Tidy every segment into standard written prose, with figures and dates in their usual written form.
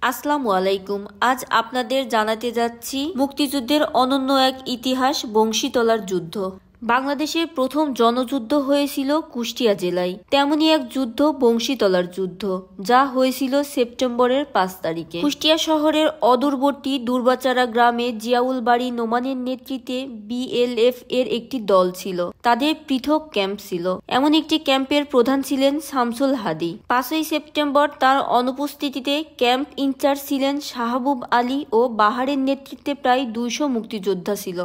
আসসালামু আলাইকুম। আজ আপনাদের জানাতে যাচ্ছি মুক্তিযুদ্ধের অনন্য এক ইতিহাস, বংশীতলার যুদ্ধ। বাংলাদেশের প্রথম জনযুদ্ধ হয়েছিল কুষ্টিয়া জেলায়। তেমনি এক যুদ্ধ বংশীতলার যুদ্ধ, যা হয়েছিল সেপ্টেম্বরের 5 তারিখে। কুষ্টিয়া শহরের অদূরবর্তী দুর্বাচারা গ্রামে জিয়াউল বাড়ি নোমানের নেতৃত্বে বিএলএফ এর একটি দল ছিল। তাদের পৃথক ক্যাম্প ছিল। এমন একটি ক্যাম্পের প্রধান ছিলেন শামসুল হাদি। 5ই সেপ্টেম্বর তার অনুপস্থিতিতে ক্যাম্প ইনচার্জ ছিলেন শাহাবুব আলী ও বাহারের নেতৃত্বে প্রায় 200 মুক্তিযোদ্ধা ছিল।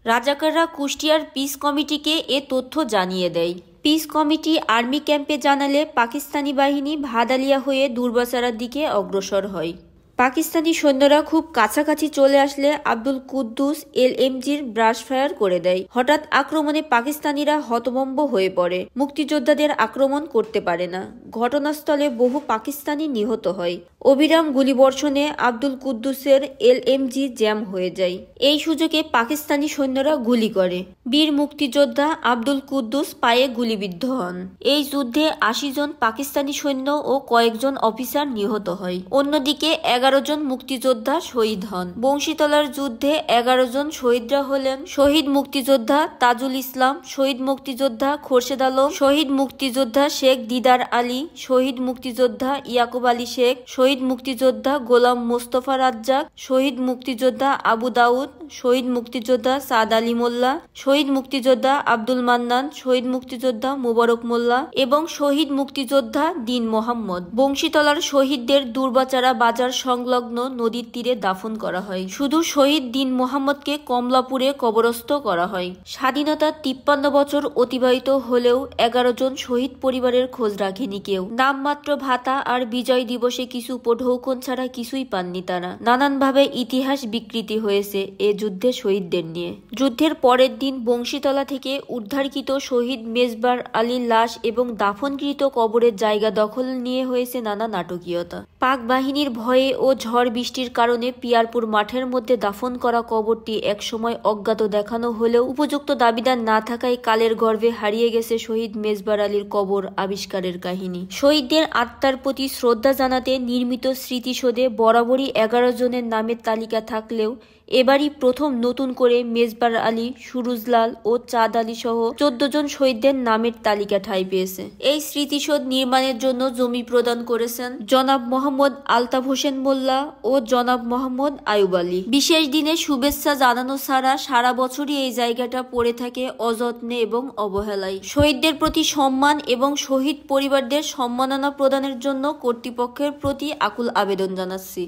রাজাকাররা কুষ্টিয়ার পিস কমিটিকে এ তথ্য জানিয়ে দেয়। পিস কমিটি আর্মি ক্যাম্পে জানালে পাকিস্তানি বাহিনী ভাদালিয়া হয়ে দুর্বাচারার দিকে অগ্রসর হয়। পাকিস্তানি সৈন্যরা খুব কাছাকাছি চলে আসলে আব্দুল কুদ্দুস LMG'র ব্রাশ ফায়ার করে দেয়। হঠাৎ আক্রমণে পাকিস্তানিরা হতভম্ব হয়ে পড়ে, মুক্তিযোদ্ধাদের আক্রমণ করতে পারে না। ঘটনাস্থলে বহু পাকিস্তানি নিহত হয়। অবিরাম গুলিবর্ষণে আব্দুল কুদ্দুসের LMG জ্যাম হয়ে যায়। এই সুযোগে পাকিস্তানি সৈন্যরা গুলি করে। বীর মুক্তিযোদ্ধা আব্দুল কুদ্দুস পায়ে গুলিবিদ্ধ হন। এই যুদ্ধে 80 জন পাকিস্তানি সৈন্য ও কয়েকজন অফিসার নিহত হয়। অন্যদিকে 11 জন মুক্তিযোদ্ধা শহীদ হন। বংশীতলার যুদ্ধে 11 জন শহীদরা হলেন শহীদ মুক্তিযোদ্ধা তাজুল ইসলাম, শহীদ মুক্তিযোদ্ধা খোরশেদ আলম, শহীদ মুক্তিযোদ্ধা শেখ দিদার আলী, শহীদ মুক্তিযোদ্ধা ইয়াকুব আলী শেখ, শহীদ মুক্তিযোদ্ধা গোলাম মোস্তফা রাজ্জাক, শহীদ মুক্তিযোদ্ধা আবু দাউদ, শহীদ মুক্তিযোদ্ধা সাদ আলী মোল্লা, শহীদ মুক্তিযোদ্ধা আব্দুল মান্নান, শহীদ মুক্তিযোদ্ধা মুবারক মোল্লা এবং শহীদ মুক্তিযোদ্ধা দিন মোহাম্মদ। বংশীতলার শহীদদের দুর্বাচারা বাজার সংলগ্ন নদীর তীরে দাফন করা হয়। শুধু শহীদ দিন মোহাম্মদকে কমলাপুরে কবরস্থ করা হয়। স্বাধীনতার 53 বছর অতিবাহিত হলেও 11 জন শহীদ পরিবারের খোঁজ রাখেনি কেউ। নামমাত্র ভাতা আর বিজয় দিবসে কিছু উপঢৌকন ছাড়া কিছুই পাননি তারা। নানানভাবে ইতিহাস বিকৃতি হয়েছে এ যুদ্ধে শহীদদের নিয়ে। যুদ্ধের পরের দিন বংশীতলা থেকে উদ্ধারকৃত শহীদ মেজবার আলীর লাশ এবং দাফনকৃত কবরের জায়গা দখল নিয়ে হয়েছে নানা নাটকীয়তা। পাক বাহিনীর ভয়ে ও ঝড় বৃষ্টির কারণে পিয়ারপুর মাঠের মধ্যে দাফন করা কবরটি একসময় অজ্ঞাত দেখানো হলেও উপযুক্ত দাবিদার না থাকায় কালের গর্ভে হারিয়ে গেছে শহীদ মেজবার আলীর কবর আবিষ্কারের কাহিনী। শহীদদের আত্মার প্রতি শ্রদ্ধা জানাতে নির্মিত স্মৃতিসৌধে বরাবরই 11 জনের নামের তালিকা থাকলেও এবারই প্রথম নতুন করে মেজবার আলী, সুরুজলাল ও চাঁদ আলী সহ 14 জন শহীদদের নামের তালিকা ঠাঁই পেয়েছে। এই স্মৃতিসৌধ নির্মাণের জন্য জমি প্রদান করেছেন জনাব মোহাম্মদ আলতাফ হোসেন মোল্লা ও জনাব মোহাম্মদ আয়ুব আলী। বিশেষ দিনে শুভেচ্ছা জানানো ছাড়া সারা বছরই এই জায়গাটা পড়ে থাকে অযত্নে এবং অবহেলায়। শহীদদের প্রতি সম্মান এবং শহীদ পরিবারদের সম্মাননা প্রদানের জন্য কর্তৃপক্ষের প্রতি আকুল আবেদন জানাচ্ছি।